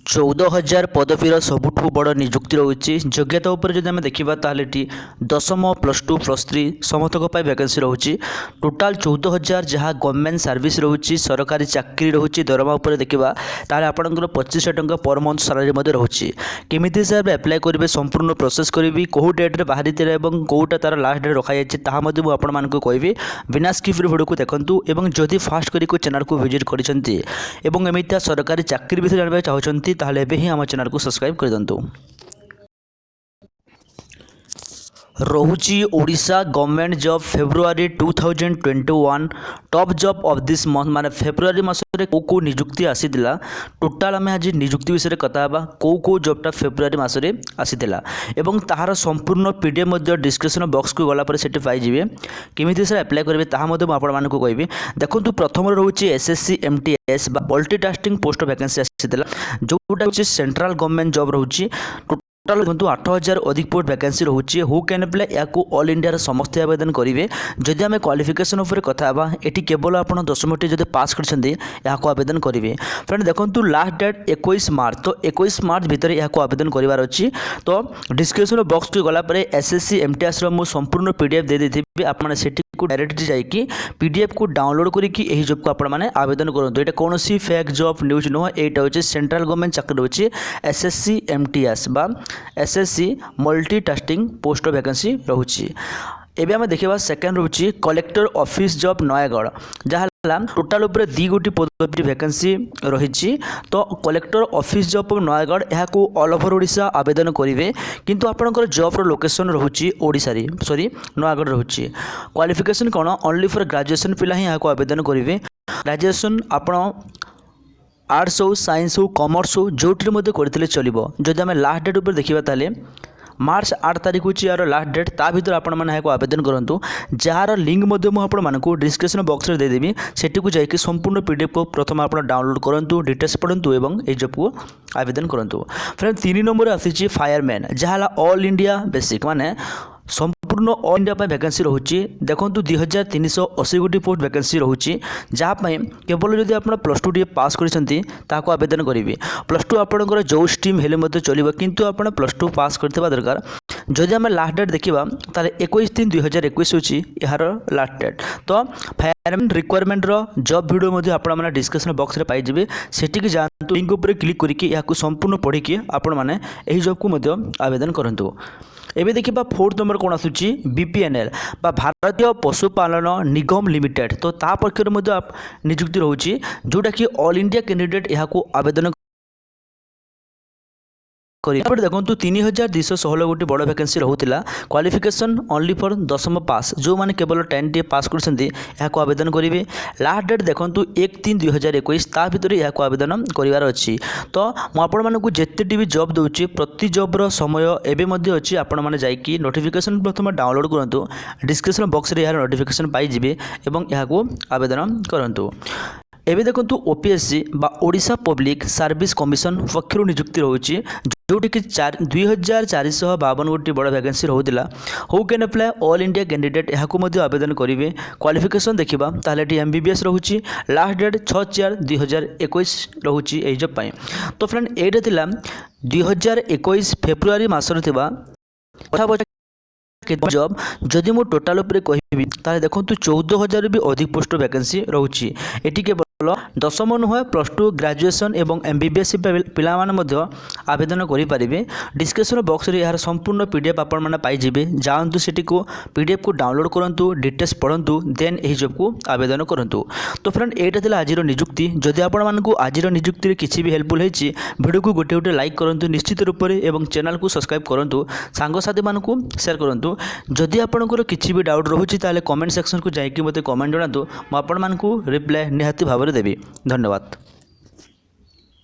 14,000 पदवीर सबुठ बड़ निजुक्ति रोचे योग्यता उपर जब आम देखा ताल दशम +2 +3 समस्तक वैकेंसी रोचे टोटाल 14,000 जहाँ गवर्नमेंट सर्विस रोचे सरकारी चाकरी रोचे दरमा उपर देखा ताल आपंकर 2500 टंका पर मंथ सालारी रोचे केमी हिसाब से एप्लाय करेंगे संपूर्ण प्रोसेस करी कौ डेट्रे बाहरी कौटा तार लास्ट डेट रखा जाए मुझे कहि बिना स्किप्रे भिडियो को देखूँ और जदि फास्ट करी चैनल को विजिट करमती सरकारी चाकरी विषय जानवा चाहते ताहले एबे ही आम चैनल को सब्सक्राइब कर दिंतु। रोची Odisha government job February 2021 top job of this month माने फेब्रुआरी मासरे को निजुक्ति आसीला टोटाल आम आज निजुक्ति विषय कथा को जॉबटा फेब्रुआरी मासरे आसीला एवं ताहार संपूर्ण पीडीएफ मध्य डिस्क्रिप्शन बॉक्स को गला पर सेठी पाइजिबे केमिति से अप्लाई करेंगे ताहा मध्य म आपण मानकु कहबी देखंतु प्रथम रोची एसएससी एमटीएस बा मल्टीटास्किंग पोस्ट वैकेंसी आसीला जोटा होची सेंट्रल गवर्नमेंट जॉब रोची टोटाल देखो 8,000 अधिक पोस्ट वैकेंसी रोचे हु कैन अप्लाई या ऑल इंडिया समस्त आवेदन करेंगे जदि आम क्वालिफिकेशन उपर कथा ये केवल आप 10टी जब पास करते आवेदन करेंगे फ्रेंड देखो लास्ट डेट 21 मार्च तो 21 मार्च भितर यह आवेदन करार अच्छी तो डिस्क्रिप्शन बॉक्स को गलापर एसएससी एमटीएस संपूर्ण पीडीएफ दे देती आपने को डायरेक्ट जाकि पीडीएफ को डाउनलोड करके जॉब को आपने आवेदन करूँ यहाँ कौन फेक जॉब न्यूज नुह यहाँ हूँ सेंट्रल गवर्नमेंट चाकरी रोचे एसएससी एमटीएस बा एसएससी मल्टीटास्किंग पोस्ट वैकेंसी रोचे एबे आम देखा सेकेंड रोचे कलेक्टर ऑफिस जॉब नयागढ़ जहाँ टोटाल उपर 2 गोटी पदवी वैकेंसी रही तो कलेक्टर ऑफिस जॉब नयागढ़ यहाँ ऑल ओवर ओडिशा आवेदन करेंगे किंतु आपंकर जॉब लोकेशन रोचे ओडिशा सॉरी नयागढ़ रोचे क्वालिफिकेशन कौन ओनली फॉर ग्रेजुएशन पिला ही यहाँ आवेदन करेंगे ग्रेजुएशन आप आर्ट्स हो साइंस हो कॉमर्स हो जो करते चलो जदि आम लास्ट डेट उपर देखा ताले मार्च 8 तारीख हूँ यार लास्ट डेट ता भर आपण मैंने आवेदन करूँ जार लिंक आपको डिस्क्रिप्शन बॉक्स में देदेवी सेठी को जाकि संपूर्ण पीडीएफ को प्रथम आप डाउनलोड करूँ डिटेल्स पढ़ु और ये जॉब को आवेदन करूँ फ्रेंड 3 नंबर आसी फायरमैन जहाँ ऑल इंडिया बेसिक माने संपूर्ण ऑल इंडिया वैकेंसी रोचे देखो 2,380 गोटी पोस्ट वैकेंसी रोचे जहाँपाई केवल जदि आप +2 टी पास करते आवेदन करेंगे +2 आपंकर जो स्ट्रीम हेले चलो किंतु आप +2 पास करवा दरकार जदि आम लास्ट डेट देखा ताले 21/3/2021 होची यार लास्ट डेट तो फायरमैन रिक्वायरमेंट जॉब वीडियो आपने डिस्क्रिप्शन बॉक्स में पाइबे सेठी जातु लिंक उपर क्लिक करके संपूर्ण पढ़ी आपण मैंने यही जॉब को आवेदन करूँ एबे देखिबा 4th नंबर कौन आसुची बीपीएनएल बा भारतीय पशुपालन निगम लिमिटेड तो ता पक्षर निजुक्ति रोची जोटा कि ऑल इंडिया कैंडिडेट यहाँ आवेदन देखो 3,216 गोटी बड़ वैकेंसी रोला क्वालिफिकेशन ओनली फॉर दशम पास जो मैंने केवल 10 टी पास करते आवेदन करेंगे लास्ट डेट देखो 1/3/2021 ता भर यह आवेदन करार अच्छी तो मुझे जिते भी जॉब दूसरी प्रति जॉब्र समय एवं अच्छी आपण मैंने जाकि नोटिफिकेशन प्रथम डाउनलोड करूँ डिस्क्रिप्शन बॉक्स में यार नोटिफिकेशन पाइबे और यहाँ आवेदन करूँ एबे देखो ओपीएससी बा ओडिशा पब्लिक सर्विस कमिशन पक्षर निजुक्ति रोचे जोटी कि 2,452 गोटी बड़ वैकेंसी रोला who can apply all India candidate यहाँ आवेदन करेंगे क्वालिफिकेशन देखा ताहले एमबीबीएस रोचे लास्ट डेट 6/4/2021 रोचे यही जॉब पाई तो फ्रेंड ये 2021 फेब्रुआरी मासर जॉब जदि मु टोटाल उपर कहबी ताले देखो 14,000 भी अधिक पोस्ट वैकेंसी रोचे एटी केवल दशम नुह +2 ग्रेजुएशन एवं एमबीबीएस पिला आवेदन करेंगे डिस्क्रिप्शन बॉक्स में यार संपूर्ण पीडीएफ आपण मैंने पाइबे जातु सेठी को पीडीएफ को डाउनलोड करूँ डिटेल्स पढ़ु देन यही जॉब को आवेदन करूँ तो फ्रेंड यहाँ आज निजुक्ति जदि आपको आज निजुक्ति किसी भी हेल्पफुल होती वीडियो को गोटे गोटे लाइक करूँ निश्चित रूप से चैनल को सब्सक्राइब करूँ सांगसाथी मानू शेयर करूँ जदि आपंकर किसी भी डाउट रोचे ताले कमेंट सेक्शन को जाकि मत कमेंट जनातु मुझे रिप्लाय निहाती भाव देवी धन्यवाद।